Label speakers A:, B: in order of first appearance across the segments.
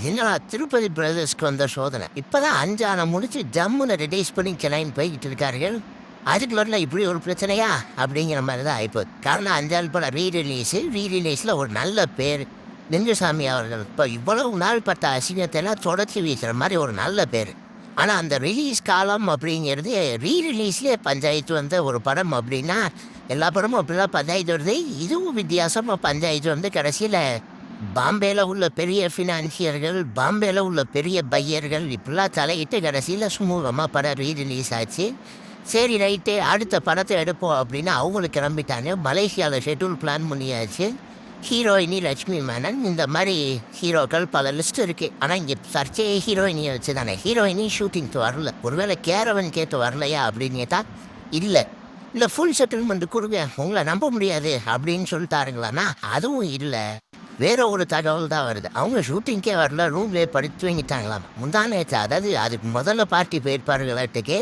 A: என்னடா திருப்பதி பிரதர்ஸ்க்கு வந்த சோதனை இப்பதான் 5 ஆன முடிச்சு ஜம்முன்னு ரிலீஸ் பண்ணி கிளைம் போய்கிட்டு இருக்கார்கள். அதுக்குள்ள இப்படி ஒரு பிரச்சனையா அப்படிங்கிற மாதிரி தான் ஆயிப்போது. காரணம் 5 படம் ரீரிலீஸில் ஒரு நல்ல பேர் லிங்குசாமி அவர்கள் இப்போ இவ்வளவு நாள் பட்ட அசிங்கத்தெல்லாம் தொடர்ச்சி வீசுகிற மாதிரி ஒரு நல்ல பேர். ஆனால் அந்த ரிலீஸ் காலம் அப்படிங்கிறது ரீரிலீஸ்லேயே பஞ்சாயத்து வந்த ஒரு படம் அப்படின்னா எல்லா படமும் அப்படிலாம் பஞ்சாயத்து வருது. இதுவும் வித்தியாசமாக பஞ்சாயத்து வந்து கடைசியில் பாம்பேயில் உள்ள பெரிய ஃபினான்சியர்கள், பாம்பேயில் உள்ள பெரிய பையர்கள் இப்படிலாம் தலையிட்டு கடைசியில் சுமூகமாக படம் ரீரிலீஸ் ஆச்சு. சரி ரைட்டு, அடுத்த படத்தை எடுப்போம் அப்படின்னு அவங்களுக்கு கிளம்பிட்டாங்க. மலேசியாவில் ஷெட்யூல் பிளான் பண்ணியாச்சு. ஹீரோயினி லட்சுமி மேனன், இந்த மாதிரி ஹீரோக்கள் பல லிஸ்ட் இருக்குது. ஆனால் இங்கே சர்ச்சையே ஹீரோயினியை வச்சு தானே. ஹீரோயினி ஷூட்டிங்க்கு வரல. ஒருவேளை கேரவன் கேட்டு வரலையா அப்படின்னு கேட்டால் இல்லை ஃபுல் செட்டில்மெண்ட் கொடுங்க, உங்களை நம்ப முடியாது அப்படின்னு சொல்லிட்டாருங்களாண்ணா. அதுவும் இல்லை, வேற ஒரு தகவல் தான் வருது. அவங்க ஷூட்டிங்கே வரல, ரூம்லேயே படுத்து வாங்கிட்டாங்களாம் முந்தானேச்சு. அதாவது அதுக்கு முதல்ல பார்ட்டி போயிருப்பாருங்களாட்டுக்கு,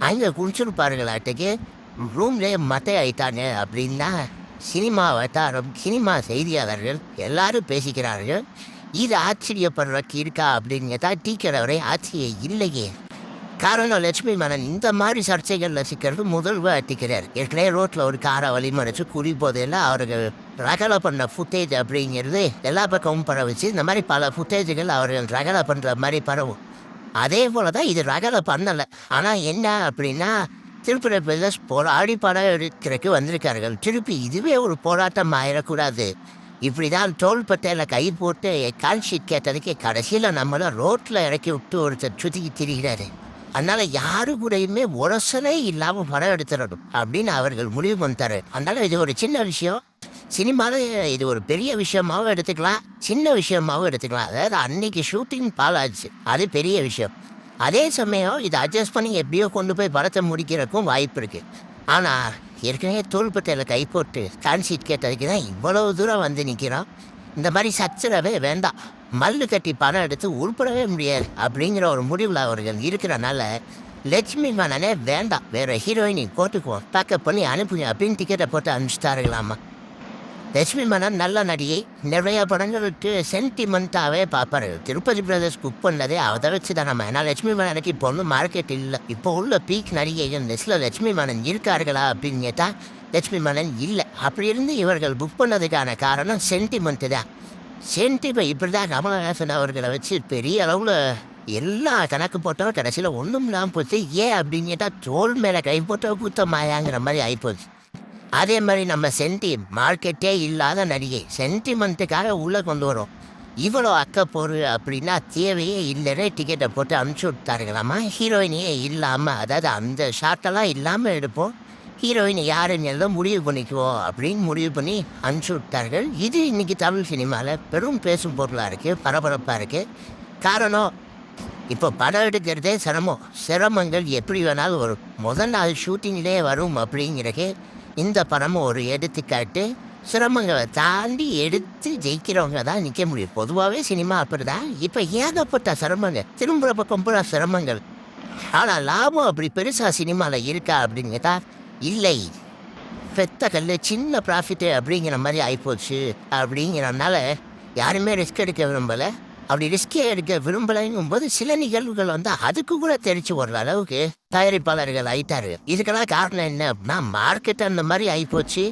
A: அங்கே குடிச்சிருப்பாருங்களாட்டுக்கு, ரூம்லேயே மட்டை ஆயிட்டாங்க அப்படின்னா சினிமா வட்டாரம், சினிமா செய்தியாளர்கள் எல்லாரும் பேசிக்கிறார்கள். இது ஆச்சரியப்படுறதுக்கு இருக்கா அப்படின்னு கேட்டால் டீக்கரை ஆச்சரியம் இல்லையே. காரணம் லட்சுமி மேனன் இந்த மாதிரி சர்ச்சைகளில் சிக்கிறது முதல் வாட்டிக்கிறார். ஏற்கனவே ரோட்டில் ஒரு காரை வழிமறைச்சு போதெல்லாம் அவர்கள் ரகலை பண்ண ஃபுட்டேஜ் அப்படிங்கிறது எல்லா பக்கமும் பரவுச்சு. இந்த மாதிரி பல ஃபுட்டேஜுகள் அவர்கள் ரகலை பண்ணுற மாதிரி பரவும். அதே போல் தான் இது ரகலை பண்ணலை. ஆனால் என்ன அப்படின்னா திருப்பதி பிரதர்ஸ் போராடி படம் எடுக்கிறதுக்கு வந்திருக்கார்கள். திருப்பி இதுவே ஒரு போராட்டம் ஆயிடக்கூடாது. இப்படி தான் தோள்பட்டையில் கை போட்டு கால் ஷீட் கேட்டதுக்கு கடைசியில் நம்மளை ரோட்டில் இறக்கி விட்டு ஒருத்தர் சுற்றிக்கு திரிகிறாரு. அதனால் யாரு கூடயுமே உரசலே இல்லாமல் படம் எடுத்துடணும் அப்படின்னு அவர்கள் முடிவு பண்ணிட்டாரு. அதனால் இது ஒரு சின்ன விஷயம். சினிமாவில் இது ஒரு பெரிய விஷயமாகவும் எடுத்துக்கலாம், சின்ன விஷயமாகவும் எடுத்துக்கலாம். அதாவது அன்னைக்கு ஷூட்டிங் பாலாச்சு, அது பெரிய விஷயம். அதே சமயம் இதை அட்ஜஸ்ட் பண்ணி எப்படியோ கொண்டு போய் படத்தை முடிக்கிறதுக்கும் வாய்ப்பு இருக்குது. ஆனால் ஏற்கனவே தோள்பட்டையில் கை போட்டு கான்சீட் கேட்டதுக்கு தான் இவ்வளவு தூரம் வந்து நிற்கிறோம். இந்த மாதிரி சச்சரவே வேண்டாம், மல்லு கட்டி படம் எடுத்து உருப்படவே முடியாது அப்படிங்கிற ஒரு முடிவில் அவர்கள் இருக்கிறனால லட்சுமி மேனனே வேண்டாம், வேறு ஹீரோயினி போட்டுக்குவோம், பேக்கப் பண்ணி அனுப்புங்க அப்படின்னு டிக்கெட்டை போட்டு அனுப்பிச்சிட்டாருங்களாமா. லட்சுமி மேனன் நல்ல நடிகை, நிறைய படங்களுக்கு சென்டிமெண்ட்டாகவே பார்ப்பாரு. திருப்பதி பிரதர்ஸ் புக் பண்ணதே அதை வச்சு தான் நம்ம. ஏன்னா லட்சுமி மேனனுக்கு இப்போ ஒன்றும் மார்க்கெட் இல்லை. இப்போ உள்ள பீக் நடிகைகள் லிஸ்ட்டில் லட்சுமி மேனன் இருக்கார்களா அப்படின்னு கேட்டால் லட்சுமி மேனன் இல்லை. அப்படி இருந்து இவர்கள் புக் பண்ணதுக்கான காரணம் சென்டிமெண்ட்டு தான். சென்டிமெண்ட் இப்படி தான் கமலஹாசன் அவர்களை வச்சு பெரிய அளவில் எல்லா கணக்கு போட்டோம், கடைசியில் ஒன்றும் இல்லாமல் போச்சு. ஏன் அப்படின்னு கேட்டால் தோல் மேலே கை போட்டோ குத்தமாயாங்கிற மாதிரி ஆகிப்போச்சு. அதே மாதிரி நம்ம மார்க்கெட்டே இல்லாத நடிகை சென்டிமெண்ட்டுக்காக உள்ளே கொண்டு வரும். இவ்வளோ அக்கப்போரு அப்படின்னா தேவையே இல்லைன்னே டிக்கெட்டை போட்டு அனுப்பிச்சி விட்டாருங்களாமா. ஹீரோயினியே இல்லாமல், அதாவது அந்த ஷார்ட்டெல்லாம் இல்லாமல் எடுப்போம், ஹீரோயின் யாருன்னு எல்லாம் முடிவு பண்ணிக்குவோம் அப்படின்னு முடிவு பண்ணி அனுப்பிச்சி விட்டார்கள். இது இன்றைக்கி தமிழ் சினிமாவில் பெரும் பேசும் பொருளாக இருக்குது, பரபரப்பாக இருக்குது. காரணம் இப்போ படம் எடுக்கிறதே சிரமங்கள் எப்படி வேணாலும் வரும். முதல் நாள் ஷூட்டிங்லேயே வரும் அப்படிங்கிறக்கு இந்த படமும் ஒரு எடுத்துக்காட்டு. சிரமங்களை தாண்டி எடுத்து ஜெயிக்கிறவங்க தான் நிற்க முடியும். பொதுவாகவே சினிமா அப்படி தான். இப்போ ஏகப்பட்ட சிரமங்கள், திரும்புகிற பக்கம் பூரா சிரமங்கள். ஆனால் லாபம் அப்படி பெருசாக சினிமாவில் இருக்கா அப்படின்னு கேட்டால் இல்லை. பெத்த கல் சின்ன ப்ராஃபிட்டு அப்படிங்கிற மாதிரி ஆகிப்போச்சு. அப்படிங்கிறனால யாருமே ரிஸ்க் எடுக்க விரும்பலை. அப்படி ரிஸ்கே எடுக்க விரும்பலைங்கும்போது சில நிகழ்வுகள் வந்து அதுக்கு கூட தெரிச்சு வர்ற அளவுக்கு தயாரிப்பாளர்கள் ஆயிட்டாரு. இதுக்கெல்லாம் காரணம் என்ன அப்படின்னா மார்க்கெட் அந்த மாதிரி ஆகிப்போச்சு.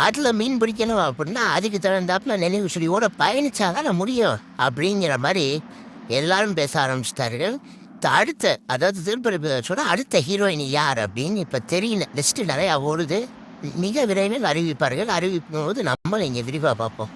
A: அதில் மீன் பிடிக்கணும் அப்படின்னா அதுக்கு தகுந்தாப்புல நினைவு சுழியோட பயணிச்சாதான் முடியும் அப்படிங்கிற மாதிரி எல்லாரும் பேச ஆரம்பிச்சிட்டார்கள். அதாவது திருப்பதி பிரதர்ஸோட அடுத்த ஹீரோயின் யார் அப்படின்னு இப்போ தெரியல. லிஸ்ட்டு நிறையா ஓடுது. மிக விரைவில் அறிவிப்பார்கள். அறிவிக்கும் போது நம்மளும் இங்கே விரிவாக பார்ப்போம்.